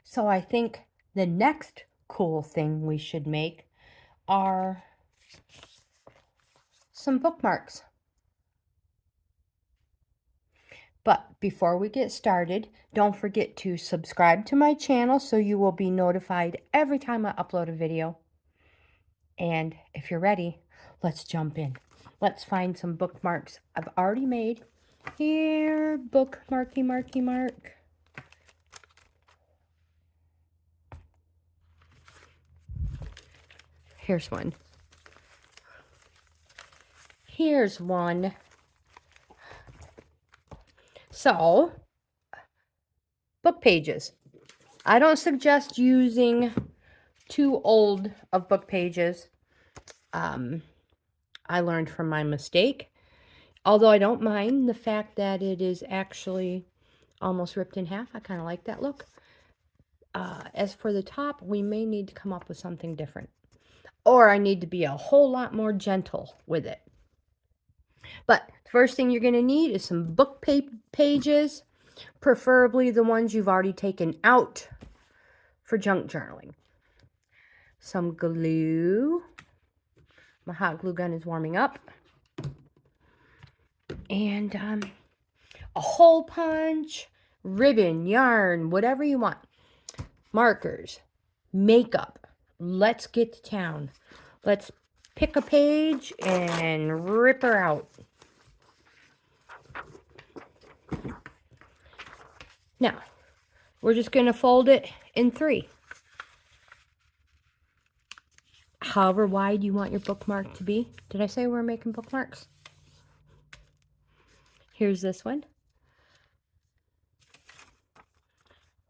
So I think the next cool thing we should make are some bookmarks. But before we get started, don't forget to subscribe to my channel so you will be notified every time I upload a video. And if you're ready, let's jump in. Let's find some bookmarks I've already made. Here, bookmarky marky mark. Here's one. Here's one. So, book pages. I don't suggest using too old of book pages. I learned from my mistake. Although I don't mind the fact that it is actually almost ripped in half. I kind of like that look. As for the top, we may need to come up with something different. Or I need to be a whole lot more gentle with it. But the first thing you're going to need is some book pages, preferably the ones you've already taken out for junk journaling. Some glue. My hot glue gun is warming up. And a hole punch, ribbon, yarn, whatever you want. Markers, makeup. Let's get to town. Let's pick a page and rip her out. Now, we're just going to fold it in 3. However wide you want your bookmark to be. Did I say we're making bookmarks? Here's this one.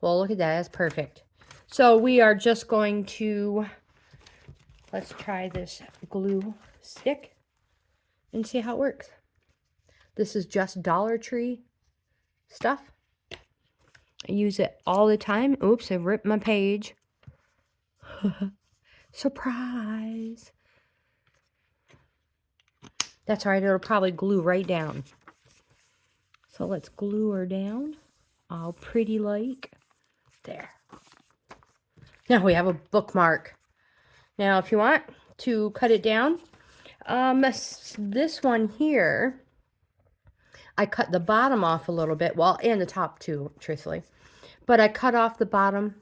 Well, look at that. That's perfect. So we are just going to, let's try this glue stick and see how it works. This is just Dollar Tree stuff. I use it all the time. Oops, I ripped my page. Surprise. That's all right. It'll probably glue right down. So let's glue her down. All pretty like. There. Now we have a bookmark. Now if you want to cut it down, this one here, I cut the bottom off a little bit. Well, and the top too, truthfully. But I cut off the bottom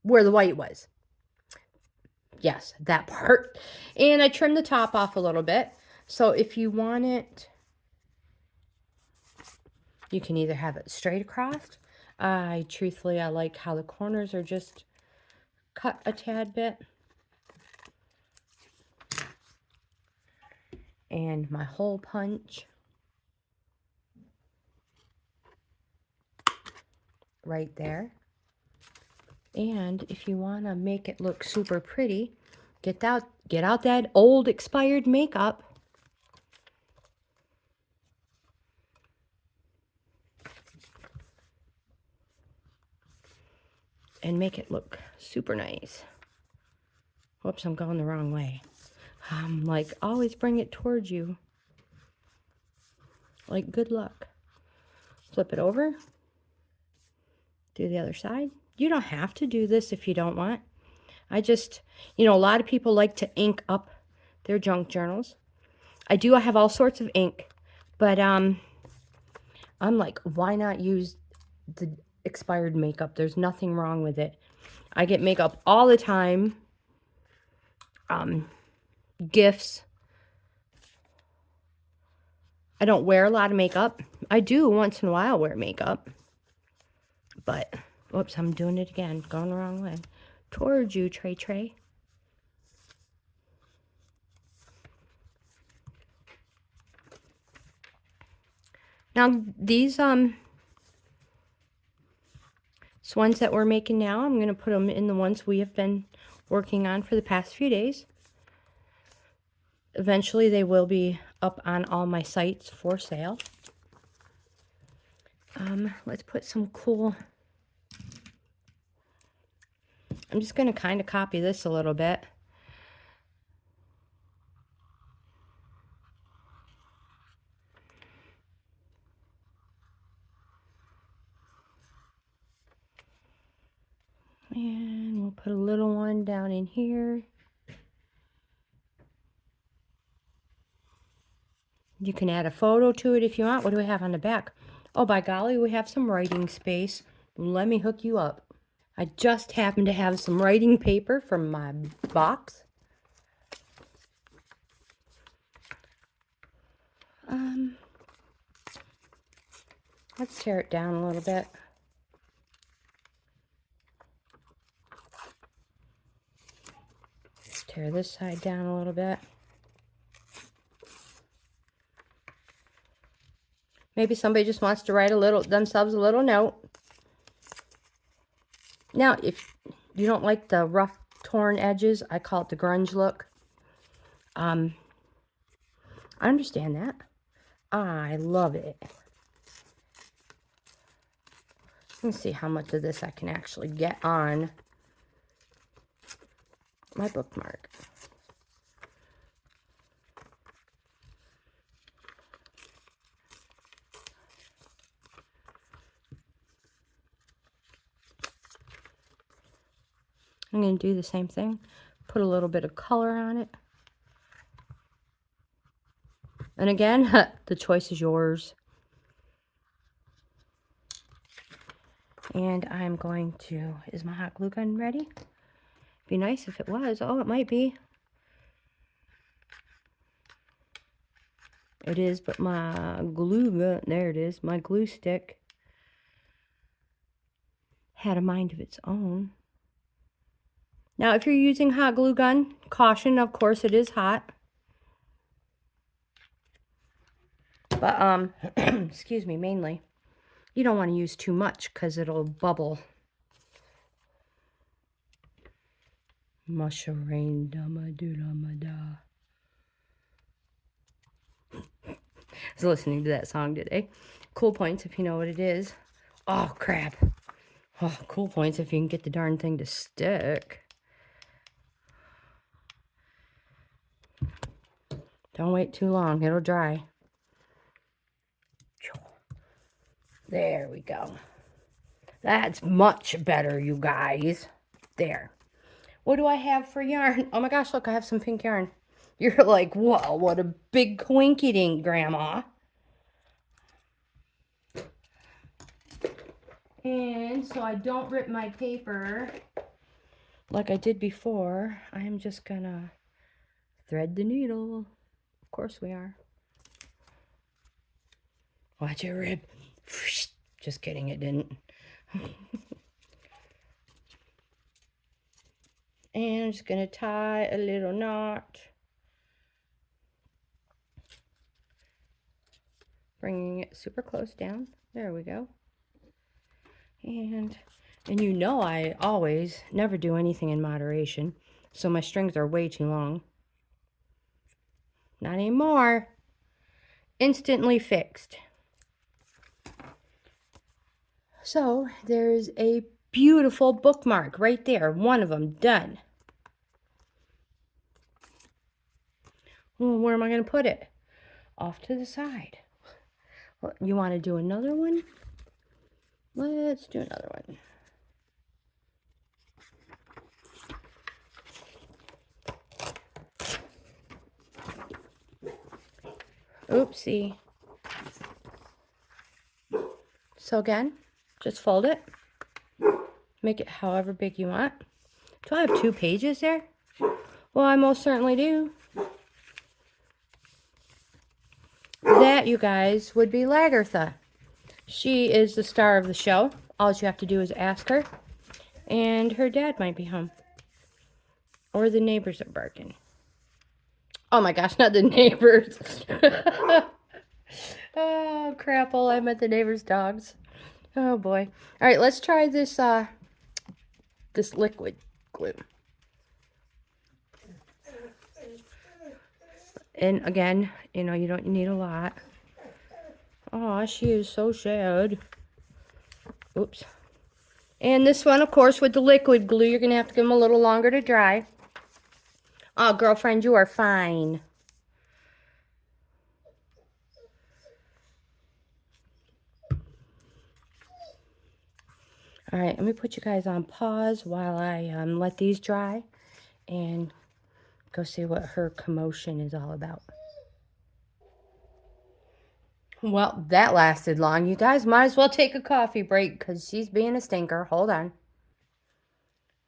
where the white was. Yes, that part. And I trimmed the top off a little bit. So if you want it, you can either have it straight across. Truthfully, I like how the corners are just cut a tad bit. And my hole punch. Right there. And if you want to make it look super pretty, get out that old expired makeup. And make it look super nice. Whoops, I'm going the wrong way. Like, always bring it towards you. Like, good luck. Flip it over. Do the other side. You don't have to do this if you don't want. I just, a lot of people like to ink up their junk journals. I have all sorts of ink, but I'm like, why not use the expired makeup? There's nothing wrong with it. I get makeup all the time. Gifts. I don't wear a lot of makeup. I do once in a while wear makeup. But, whoops, I'm doing it again. Going the wrong way. Towards you, Trey. Now, these ones that we're making now, I'm going to put them in the ones we have been working on for the past few days. Eventually, they will be up on all my sites for sale. Let's put some cool... I'm just going to kind of copy this a little bit. put a little one down in here. You can add a photo to it if you want. What do we have on the back? Oh, by golly, we have some writing space. Let me hook you up. I just happen to have some writing paper from my box. Let's tear it down a little bit. Tear this side down a little bit. Maybe somebody just wants to write themselves a little note. Now, if you don't like the rough, torn edges, I call it the grunge look. I understand that. I love it. Let's see how much of this I can actually get on my bookmark. I'm going to do the same thing. Put a little bit of color on it. And again, the choice is yours. And I'm going to, is my hot glue gun ready? Be nice if it was. Oh, it might be. It is, but my glue gun, there it is, my glue stick had a mind of its own. Now, if you're using hot glue gun, caution, of course, it is hot. But, excuse me, mainly, you don't want to use too much because it'll bubble. Musharain dama-doo-dama-da. I was listening to that song today. Cool points if you know what it is. Oh, crap. Oh, cool points if you can get the darn thing to stick. Don't wait too long. It'll dry. There we go. That's much better, you guys. There. What do I have for yarn? Oh my gosh, look, I have some pink yarn. You're like, whoa, what a big coinkydink, Grandma. And so I don't rip my paper like I did before. I'm just gonna thread the needle. Of course we are. Watch it rip. Just kidding, it didn't. And I'm just gonna tie a little knot. Bringing it super close down. There we go. And you know I always never do anything in moderation. So my strings are way too long. Not anymore. Instantly fixed. So there's a beautiful bookmark right there. One of them done. Well, where am I going to put it? Off to the side. Well, you want to do another one? Let's do another one. Oopsie. So again, just fold it. Make it however big you want. Do I have 2 pages there? Well, I most certainly do. That, you guys, would be Lagertha. She is the star of the show. All you have to do is ask her. And her dad might be home. Or the neighbors are barking. Oh my gosh, not the neighbors. Oh, crapple. I meant the neighbors' dogs. Oh boy. All right, let's try this this liquid glue. And again, you know, you don't need a lot. Oh, she is so sad. Oops. And this one, of course, with the liquid glue, you're going to have to give them a little longer to dry. Oh, girlfriend, you are fine. All right, let me put you guys on pause while I let these dry and go see what her commotion is all about. Well, that lasted long. You guys might as well take a coffee break because she's being a stinker. Hold on.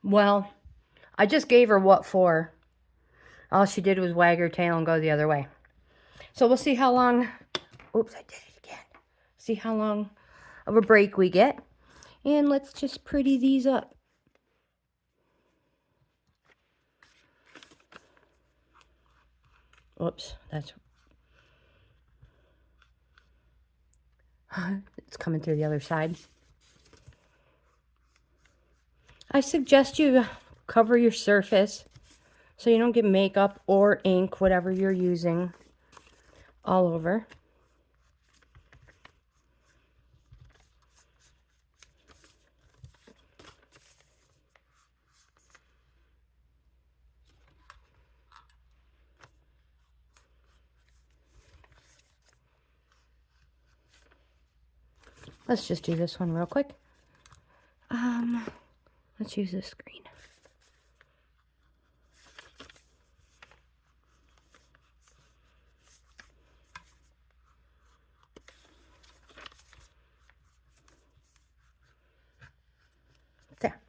Well, I just gave her what for. All she did was wag her tail and go the other way. So we'll see how long... Oops, I did it again. See how long of a break we get. And let's just pretty these up. Whoops, that's... It's coming through the other side. I suggest you cover your surface so you don't get makeup or ink, whatever you're using, all over. Let's just do this one real quick. Let's use this green. There.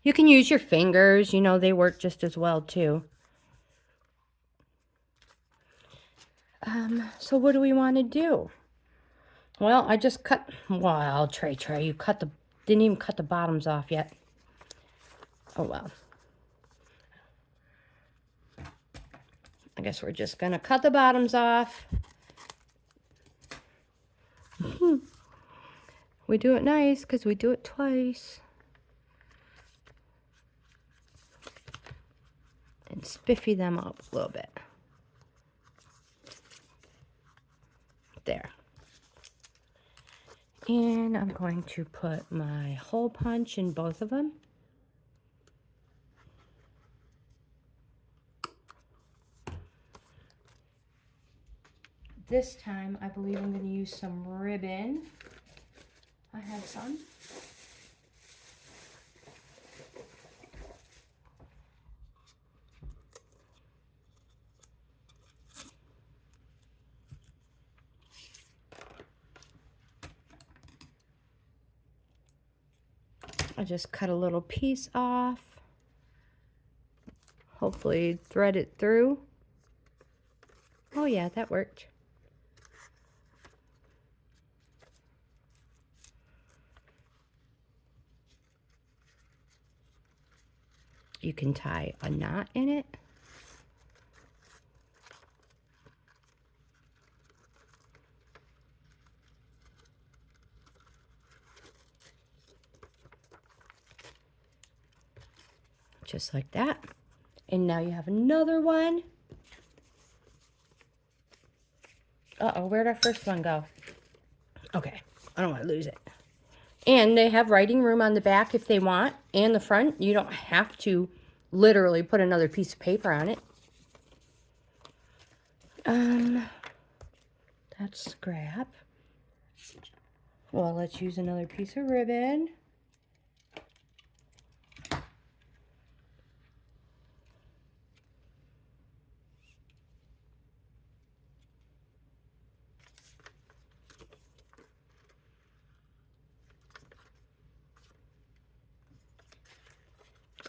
You can use your fingers, you know, they work just as well too. So what do we want to do? Well, I just cut, wow, Trey, you didn't even cut the bottoms off yet. Oh, well. I guess we're just going to cut the bottoms off. We do it nice because we do it twice. And spiffy them up a little bit. There. And I'm going to put my hole punch in both of them. This time, I believe I'm going to use some ribbon. I have some. I just cut a little piece off. Hopefully thread it through. Oh yeah, that worked. You can tie a knot in it. Just like that. And now you have another one. Uh-oh, where'd our first one go? Okay, I don't want to lose it. And they have writing room on the back if they want, and the front. You don't have to literally put another piece of paper on it. That's scrap. Well, let's use another piece of ribbon.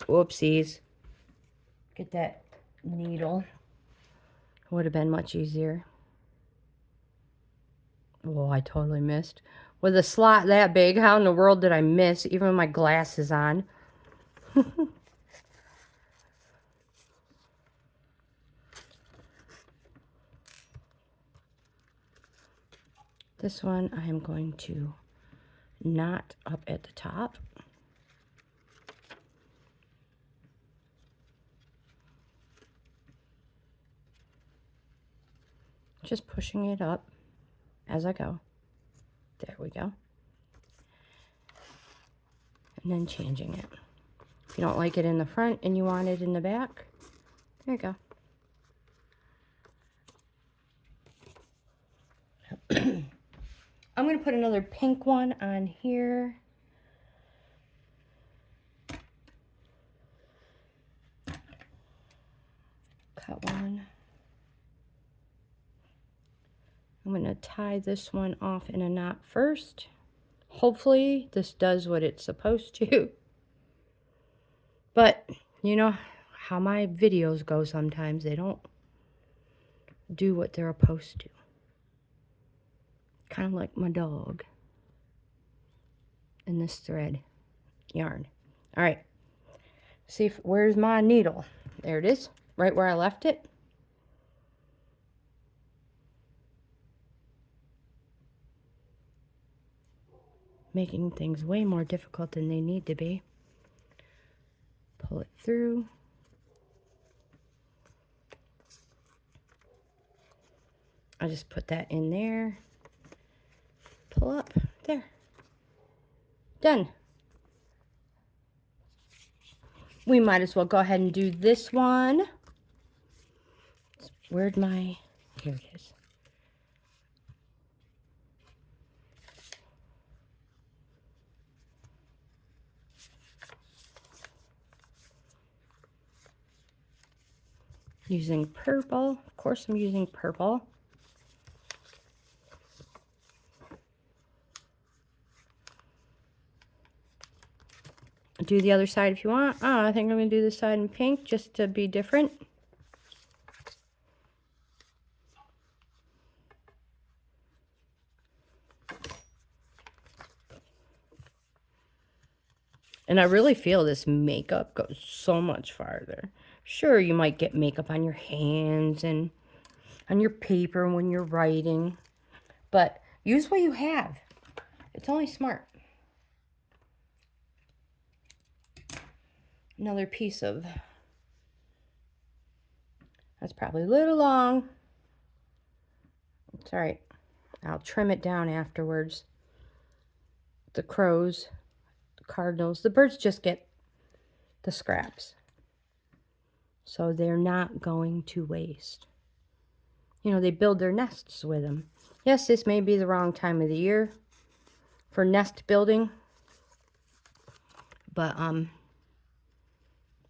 Whoopsies. Get that needle. Would have been much easier. Oh, I totally missed. With a slot that big, how in the world did I miss? Even with my glasses on. This one I am going to knot up at the top. Just pushing it up as I go. There we go. And then changing it. If you don't like it in the front and you want it in the back, there you go. I'm going to put another pink one on here. cut one. I'm going to tie this one off in a knot first. Hopefully this does what it's supposed to. But you know how my videos go sometimes. They don't do what they're supposed to. Kind of like my dog in this thread yarn. All right. See if, where's my needle? There it is, right where I left it. Making things way more difficult than they need to be. Pull it through. I'll just put that in there. Pull up. There. Done. We might as well go ahead and do this one. Where'd my... Here it is. Using purple. Of course I'm using purple. Do the other side if you want. Oh, I think I'm going to do this side in pink just to be different. And I really feel this makeup goes so much farther. Sure, you might get makeup on your hands and on your paper when you're writing. But use what you have. It's only smart. Another piece of... That's probably a little long. It's all right. I'll trim it down afterwards. The crows, the cardinals, the birds just get the scraps. So they're not going to waste. You know, they build their nests with them. Yes, this may be the wrong time of the year for nest building. But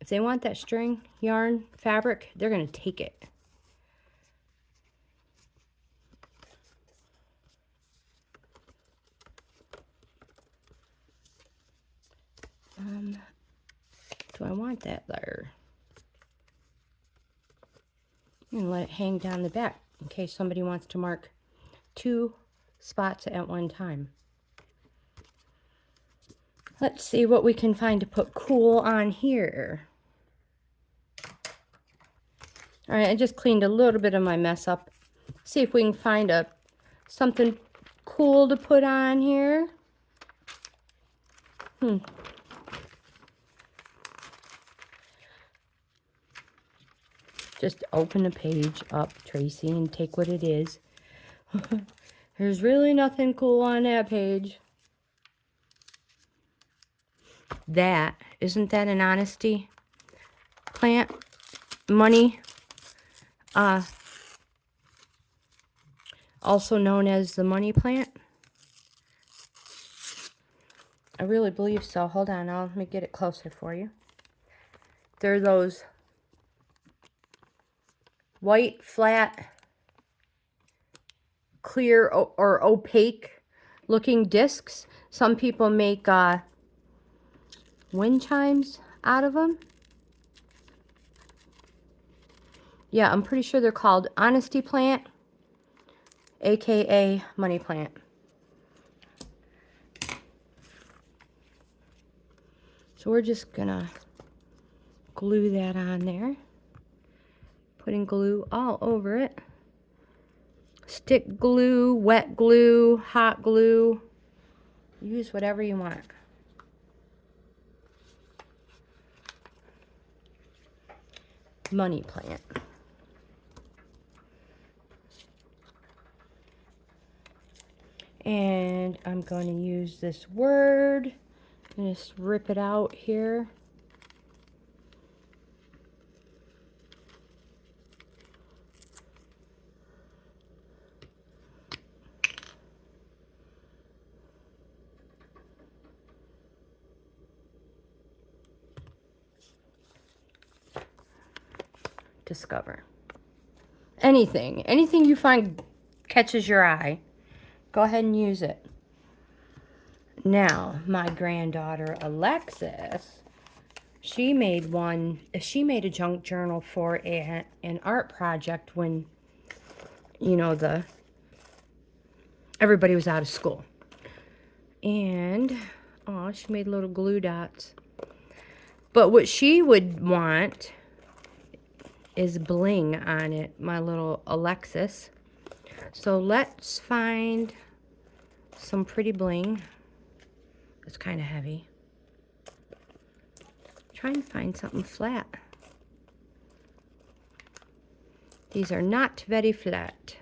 if they want that string, yarn, fabric, they're going to take it. Do I want that there? I'm going to let it hang down the back in case somebody wants to mark 2 spots at one time. Let's see what we can find to put cool on here. All right, I just cleaned a little bit of my mess up. See if we can find something cool to put on here. Just open the page up, Tracy, and take what it is. There's really nothing cool on that page. Isn't that an honesty plant? Money. Also known as the money plant. I really believe so. Hold on, let me get it closer for you. They're those white, flat, clear, or opaque looking discs. Some people make wind chimes out of them. Yeah, I'm pretty sure they're called honesty plant, aka money plant. So we're just gonna glue that on there. Putting glue all over it. Stick glue, wet glue, hot glue. Use whatever you want. Money plant. And I'm going to use this word. I'm going to just rip it out here. Discover. Anything you find catches your eye, go ahead and use it. Now, my granddaughter Alexis, she made a junk journal for an art project when, you know, everybody was out of school. And, oh, she made little glue dots. But what she would want is bling on it, my little Alexis. So let's find some pretty bling. It's kind of heavy. Trying to find something flat. These are not very flat.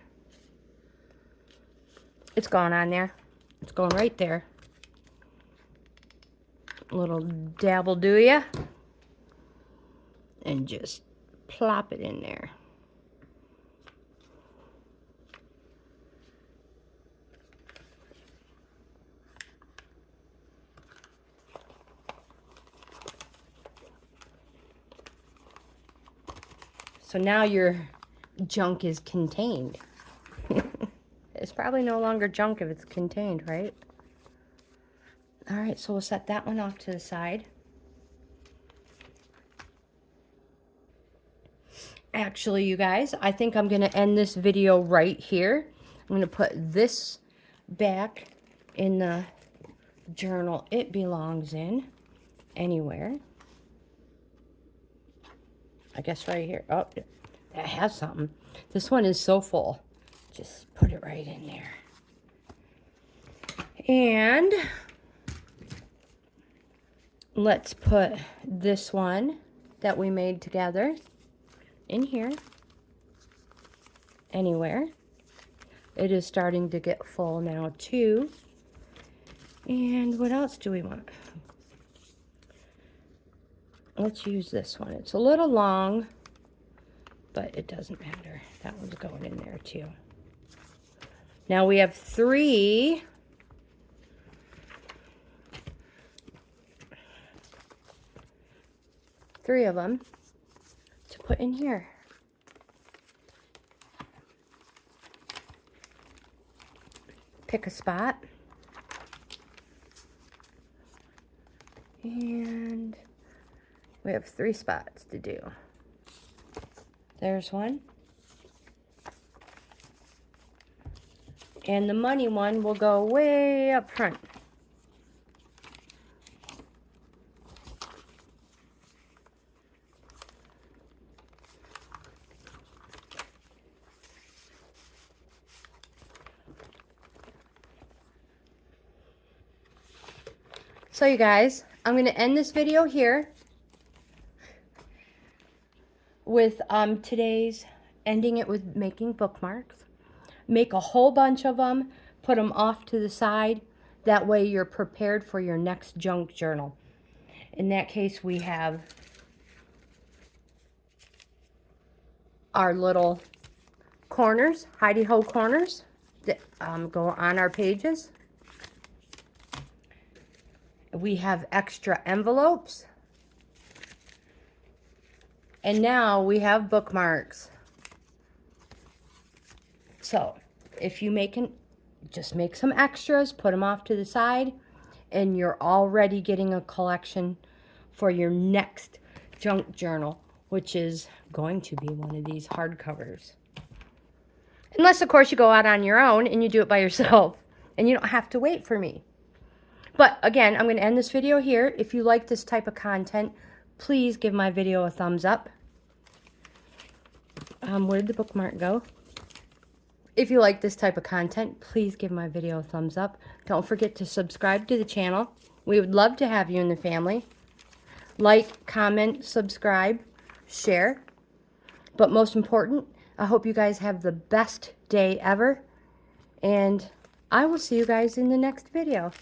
It's going on there. It's going right there. A little dabble, do ya? And just plop it in there. So now your junk is contained. It's probably no longer junk if it's contained, right? All right, so we'll set that one off to the side. Actually, you guys, I think I'm going to end this video right here. I'm going to put this back in the journal it belongs in. Anywhere. I guess right here. Oh, that has something. This one is so full. Just put it right in there. And let's put this one that we made together in here. Anywhere. It is starting to get full now too. And what else do we want? Let's use this one. It's a little long, but it doesn't matter. That one's going in there too. Now we have three of them to put in here. Pick a spot. And we have 3 spots to do. There's one. And the money one will go way up front. So you guys, I'm going to end this video here with today's ending it with making bookmarks. Make a whole bunch of them, put them off to the side. That way you're prepared for your next junk journal. In that case, we have our little corners, hidey-ho corners that go on our pages. We have extra envelopes. And now we have bookmarks. So, if you just make some extras, put them off to the side, and you're already getting a collection for your next junk journal, which is going to be one of these hardcovers. Unless, of course, you go out on your own and you do it by yourself, and you don't have to wait for me. But, again, I'm going to end this video here. If you like this type of content, please give my video a thumbs up. Where did the bookmark go? If you like this type of content, please give my video a thumbs up. Don't forget to subscribe to the channel. We would love to have you in the family. Like, comment, subscribe, share. But most important, I hope you guys have the best day ever. And I will see you guys in the next video.